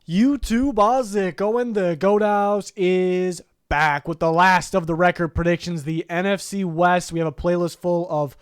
YouTube Ozik Owen the Goat House is back with the last of the record predictions, the NFC West. We have a playlist full of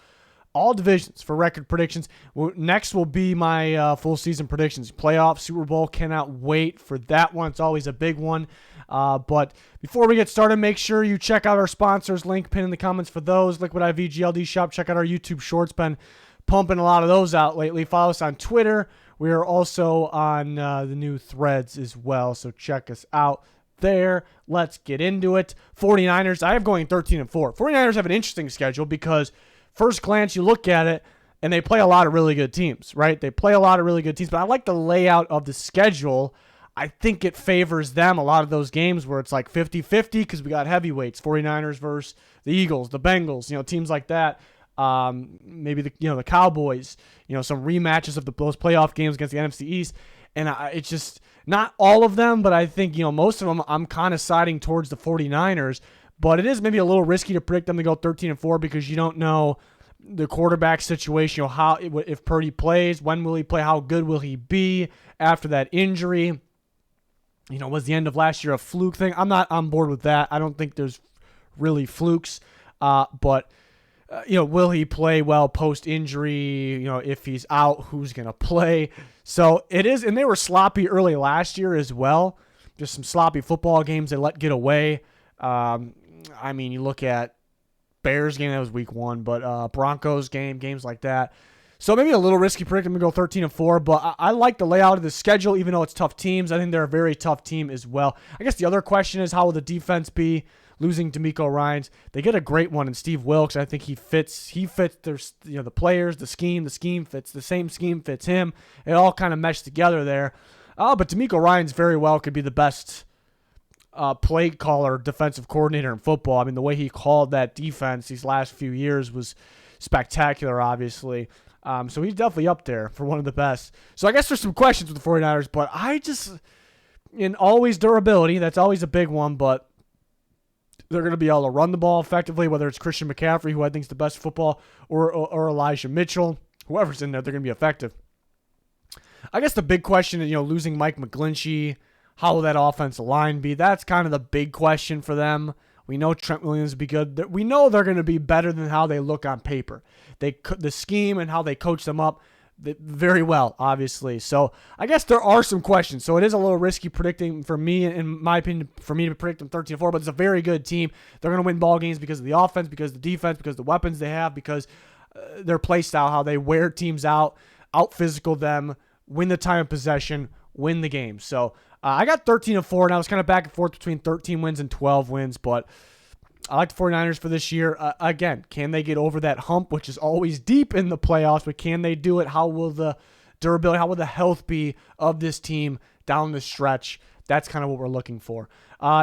all divisions for record predictions. Next will be my full season predictions. Playoff, Super Bowl, cannot wait for that one. It's always a big one. But before we get started, make sure you check out our sponsors. Link pinned in the comments for those. Liquid IV GLD Shop. Check out our YouTube Shorts. Been pumping a lot of those out lately. Follow us on Twitter. We are also on the new Threads as well, so check us out there. Let's get into it. 49ers, I have going 13-4. 49ers have an interesting schedule because first glance you look at it, and they play a lot of really good teams, right? They play a lot of really good teams, but I like the layout of the schedule. I think it favors them a lot of those games where it's like 50-50 because we got heavyweights, 49ers versus the Eagles, the Bengals, teams like that. Maybe the Cowboys, some rematches of those playoff games against the NFC East, and it's just not all of them, but I think most of them I'm kind of siding towards the 49ers, but it is maybe a little risky to predict them to go 13-4 because you don't know the quarterback situation, how if Purdy plays, when will he play, how good will he be after that injury. Was the end of last year a fluke thing? I'm not on board with that. I don't think there's really flukes, but will he play well post-injury? If he's out, who's going to play? So it is, and they were sloppy early last year as well. Just some sloppy football games they let get away. You look at Bears game, that was week 1, but Broncos games like that. So maybe a little risky predicting to go 13-4, but I like the layout of the schedule, even though it's tough teams. I think they're a very tough team as well. I guess the other question is, how will the defense be? Losing D'Amico Ryans, they get a great one in Steve Wilkes. I think he fits their, the players, the scheme fits, the same scheme fits him. It all kind of meshed together there. But D'Amico Ryans very well could be the best play caller, defensive coordinator in football. I mean, the way he called that defense these last few years was spectacular, obviously. So he's definitely up there for one of the best. So I guess there's some questions with the 49ers, but always durability, that's always a big one, but they're going to be able to run the ball effectively, whether it's Christian McCaffrey, who I think is the best football, or Elijah Mitchell. Whoever's in there, they're going to be effective. I guess the big question is, losing Mike McGlinchey, how will that offensive line be? That's kind of the big question for them. We know Trent Williams will be good. We know they're going to be better than how they look on paper. The scheme and how they coach them up very well, obviously. So I guess there are some questions. So it is a little risky predicting for me, in my opinion, for me to predict them 13-4, but it's a very good team. They're going to win ball games because of the offense, because of the defense, because of the weapons they have, because their play style, how they wear teams out physical them, win the time of possession, win the game. So I got 13-4, and I was kind of back and forth between 13 wins and 12 wins, but I like the 49ers for this year. Again, can they get over that hump, which is always deep in the playoffs, but can they do it? How will the durability, how will the health be of this team down the stretch? That's kind of what we're looking for.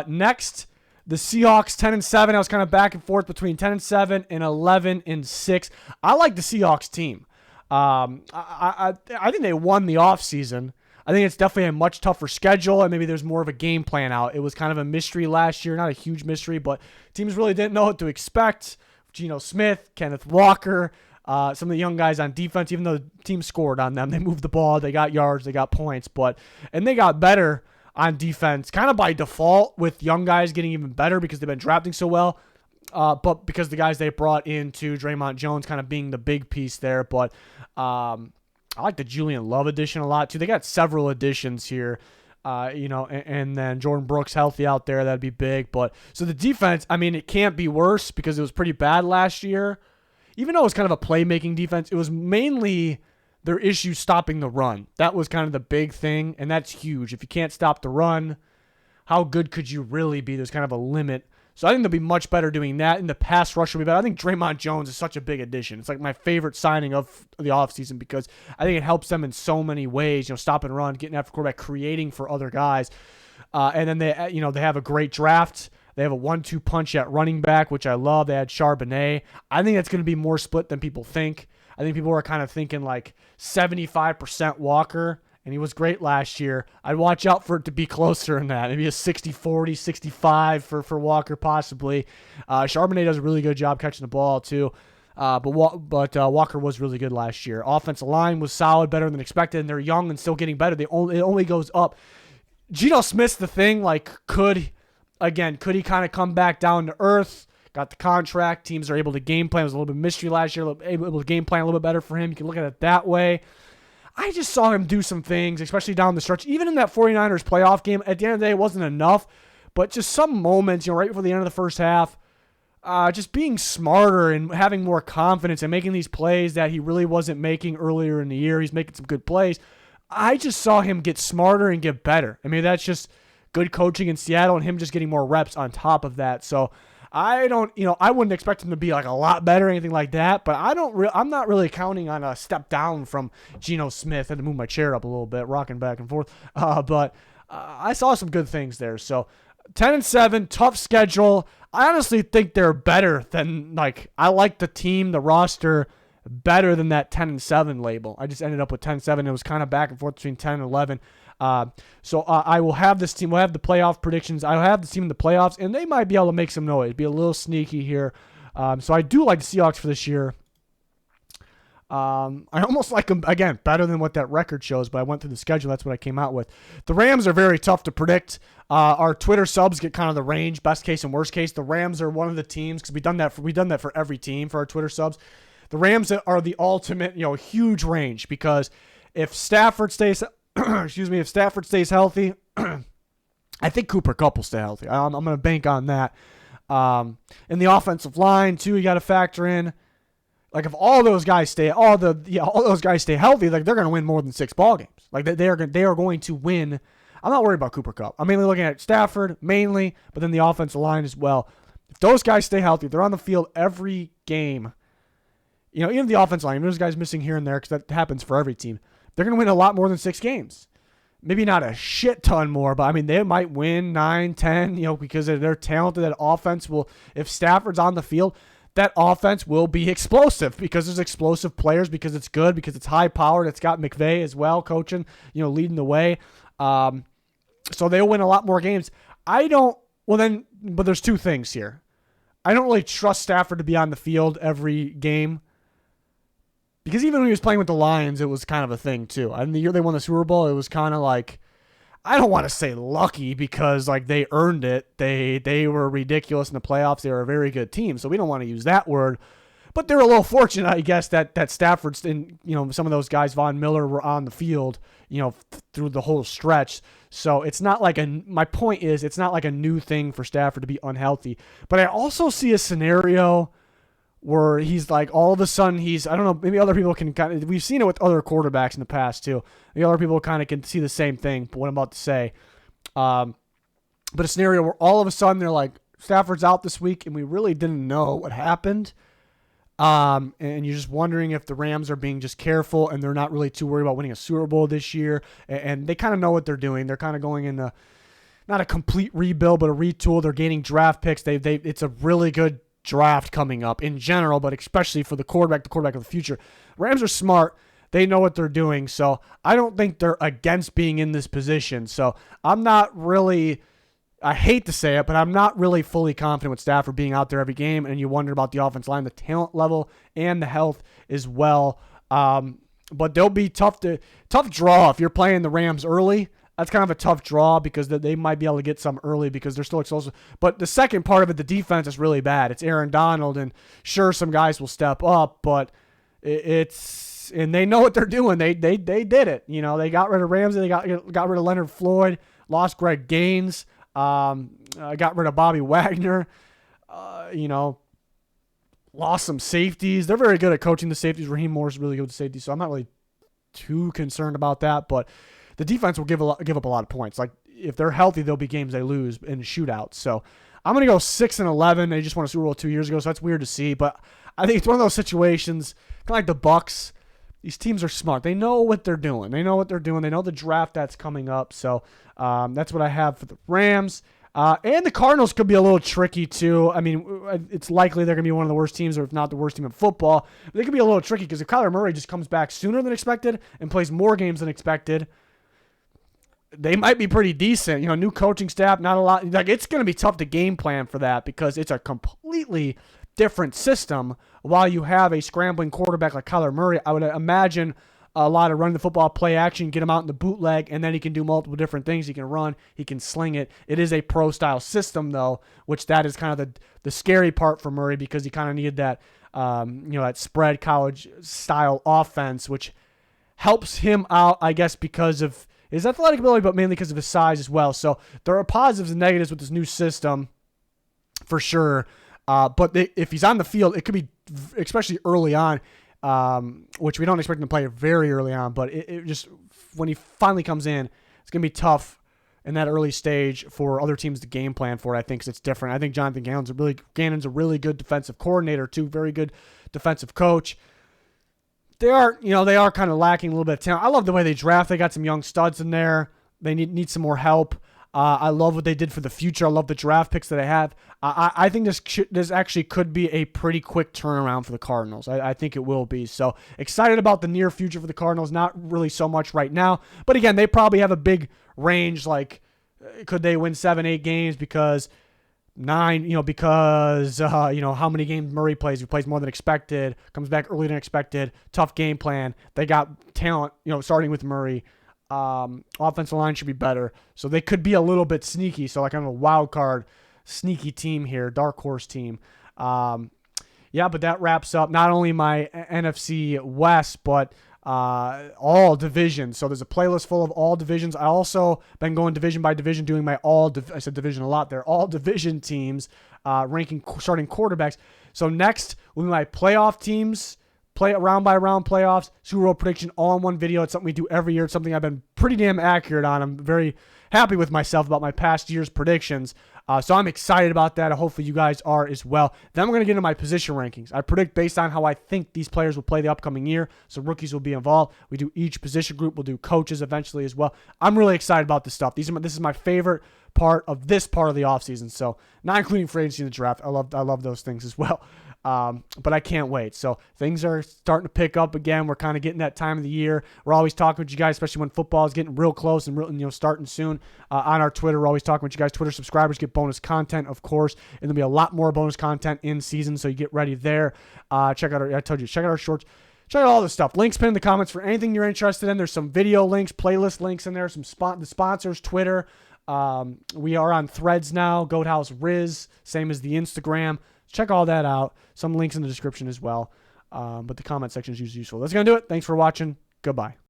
Next, the Seahawks 10-7. I was kind of back and forth between 10-7 and 11-6. I like the Seahawks team. I think they won the offseason. I think it's definitely a much tougher schedule, and maybe there's more of a game plan out. It was kind of a mystery last year, not a huge mystery, but teams really didn't know what to expect. Geno Smith, Kenneth Walker, some of the young guys on defense, even though the team scored on them, they moved the ball, they got yards, they got points, and they got better on defense, kind of by default with young guys getting even better because they've been drafting so well, but because the guys they brought into Draymond Jones kind of being the big piece there, but I like the Julian Love addition a lot, too. They got several additions here, and then Jordan Brooks healthy out there. That'd be big. But so the defense, it can't be worse because it was pretty bad last year. Even though it was kind of a playmaking defense, it was mainly their issue stopping the run. That was kind of the big thing, and that's huge. If you can't stop the run, how good could you really be? There's kind of a limit. So I think they'll be much better doing that, and the pass rush will be better. I think Draymond Jones is such a big addition. It's like my favorite signing of the offseason because I think it helps them in so many ways, stop and run, getting after quarterback, creating for other guys. And then they have a great draft. They have a 1-2 punch at running back, which I love. They had Charbonnet. I think that's going to be more split than people think. I think people are kind of thinking like 75% Walker, and he was great last year. I'd watch out for it to be closer than that. Maybe a 60-40, 65 for Walker possibly. Charbonnet does a really good job catching the ball too. But Walker was really good last year. Offensive line was solid, better than expected, and they're young and still getting better. It only goes up. Geno Smith's the thing. Like, could he kind of come back down to earth? Got the contract. Teams are able to game plan. It was a little bit of mystery last year. Able to game plan a little bit better for him. You can look at it that way. I just saw him do some things, especially down the stretch. Even in that 49ers playoff game, at the end of the day, it wasn't enough. But just some moments, right before the end of the first half, just being smarter and having more confidence and making these plays that he really wasn't making earlier in the year. He's making some good plays. I just saw him get smarter and get better. I mean, that's just good coaching in Seattle and him just getting more reps on top of that. So I wouldn't expect him to be like a lot better or anything like that, but I'm not really counting on a step down from Geno Smith. I had to move my chair up a little bit, rocking back and forth. But I saw some good things there. So 10-7, tough schedule. I honestly think they're better than, I like the team, the roster better than that 10-7 label. I just ended up with 10-7. It was kind of back and forth between 10 and 11. So I will have this team. We'll have the playoff predictions. I'll have the team in the playoffs, and they might be able to make some noise, be a little sneaky here. So I do like the Seahawks for this year. I almost like them, again, better than what that record shows, but I went through the schedule. That's what I came out with. The Rams are very tough to predict. Our Twitter subs get kind of the range, best case and worst case. The Rams are one of the teams, because we've done that for every team for our Twitter subs. The Rams are the ultimate, huge range, because if Stafford stays healthy, I think Cooper Kupp will stay healthy. I'm going to bank on that. And the offensive line too, you got to factor in. Like, if all those guys stay healthy, like, they're going to win more than 6 ball games. Like, they are going to win. I'm not worried about Cooper Kupp. I'm mainly looking at Stafford mainly, but then the offensive line as well. If those guys stay healthy, they're on the field every game. Even the offensive line, there's guys missing here and there, because that happens for every team. They're going to win a lot more than 6 games. Maybe not a shit ton more, but I mean, they might win 9, 10, because they're talented. That offense will, if Stafford's on the field, that offense will be explosive, because there's explosive players, because it's good, because it's high powered. It's got McVay as well coaching, leading the way. So they'll win a lot more games. But there's 2 things here. I don't really trust Stafford to be on the field every game, because even when he was playing with the Lions, it was kind of a thing too. And the year they won the Super Bowl, it was kind of like, I don't want to say lucky, because they earned it. They were ridiculous in the playoffs. They were a very good team, so we don't want to use that word. But they're a little fortunate, I guess, that Stafford's and some of those guys, Von Miller, were on the field, through the whole stretch. So it's not like my point is, it's not like a new thing for Stafford to be unhealthy. But I also see a scenario where he's like, all of a sudden I don't know, maybe other people can we've seen it with other quarterbacks in the past too. Maybe other people kind of can see the same thing, but what I'm about to say. But a scenario where all of a sudden they're like, Stafford's out this week, and we really didn't know what happened. And you're just wondering if the Rams are being just careful, and they're not really too worried about winning a Super Bowl this year. And they kind of know what they're doing. They're kind of going in not a complete rebuild, but a retool. They're gaining draft picks. It's a really good draft coming up in general, but especially for the quarterback of the future. Rams are smart. They know what they're doing, so I don't think they're against being in this position. So I'm not really, I hate to say it, but I'm not really fully confident with Stafford being out there every game, and you wonder about the offense line, the talent level, and the health as well. But they'll be tough draw if you're playing the Rams early. That's kind of a tough draw, because they might be able to get some early, because they're still explosive. But the second part of it, the defense is really bad. It's Aaron Donald, and sure, some guys will step up, but and they know what they're doing. They did it. They got rid of Ramsey. They got rid of Leonard Floyd, lost Greg Gaines, got rid of Bobby Wagner, lost some safeties. They're very good at coaching the safeties. Raheem Morris is really good with safety, so I'm not really too concerned about that, but the defense will give up a lot of points. Like, if they're healthy, there'll be games they lose in shootouts. So I'm going to go 6-11. They just won a Super Bowl 2 years ago, so that's weird to see. But I think it's one of those situations, kind of like the Bucs. These teams are smart. They know what they're doing. They know the draft that's coming up. So that's what I have for the Rams. And the Cardinals could be a little tricky too. I mean, it's likely they're going to be one of the worst teams, or if not the worst team in football. But they could be a little tricky, because if Kyler Murray just comes back sooner than expected and plays more games than expected, they might be pretty decent. New coaching staff, not a lot. Like, it's going to be tough to game plan for that, because it's a completely different system. While you have a scrambling quarterback like Kyler Murray, I would imagine a lot of running the football, play action, get him out in the bootleg, and then he can do multiple different things. He can run, he can sling it. It is a pro-style system, though, which that is kind of the scary part for Murray because he kind of needed that, that spread college-style offense, which helps him out, I guess, because of his athletic ability, but mainly because of his size as well. So there are positives and negatives with this new system, for sure. But if he's on the field, it could be, especially early on, which we don't expect him to play very early on, but it just, when he finally comes in, it's going to be tough in that early stage for other teams to game plan for it, I think, because it's different. I think Jonathan Gannon's a really good defensive coordinator, too, very good defensive coach. They are kind of lacking a little bit of talent. I love the way they draft. They got some young studs in there. They need some more help. I love what they did for the future. I love the draft picks that they have. I think this actually could be a pretty quick turnaround for the Cardinals. I think it will be. So excited about the near future for the Cardinals. Not really so much right now. But again, they probably have a big range. Like, could they win 7-8 games because 9, because how many games Murray plays. He plays more than expected, comes back earlier than expected, tough game plan. They got talent, starting with Murray. Offensive line should be better. So they could be a little bit sneaky. So like kind of a wild card, sneaky team here, dark horse team. But that wraps up not only my NFC West, but all divisions. So there's a playlist full of all divisions. I also been going division by division, doing my I said division a lot there, all division teams, ranking starting quarterbacks. So next will be my playoff teams, play round by round playoffs, Super Bowl prediction, all in one video. It's something we do every year. It's something I've been pretty damn accurate on. I'm very happy with myself about my past year's predictions. So I'm excited about that. Hopefully you guys are as well. Then we're going to get into my position rankings. I predict based on how I think these players will play the upcoming year. So rookies will be involved. We do each position group. We'll do coaches eventually as well. I'm really excited about this stuff. This is my favorite part of this part of the offseason. So not including free agency and the draft. I love those things as well. But I can't wait. So things are starting to pick up again. We're kind of getting that time of the year. We're always talking with you guys, especially when football is getting real close and starting soon. On our Twitter, we're always talking with you guys. Twitter subscribers get bonus content, of course, and there'll be a lot more bonus content in season. So you get ready there. Check out our shorts. Check out all this stuff. Links pinned in the comments for anything you're interested in. There's some video links, playlist links in there, the sponsors, Twitter. We are on Threads now. Goat House Riz, same as the Instagram. Check all that out. Some links in the description as well. But the comment section is useful. That's going to do it. Thanks for watching. Goodbye.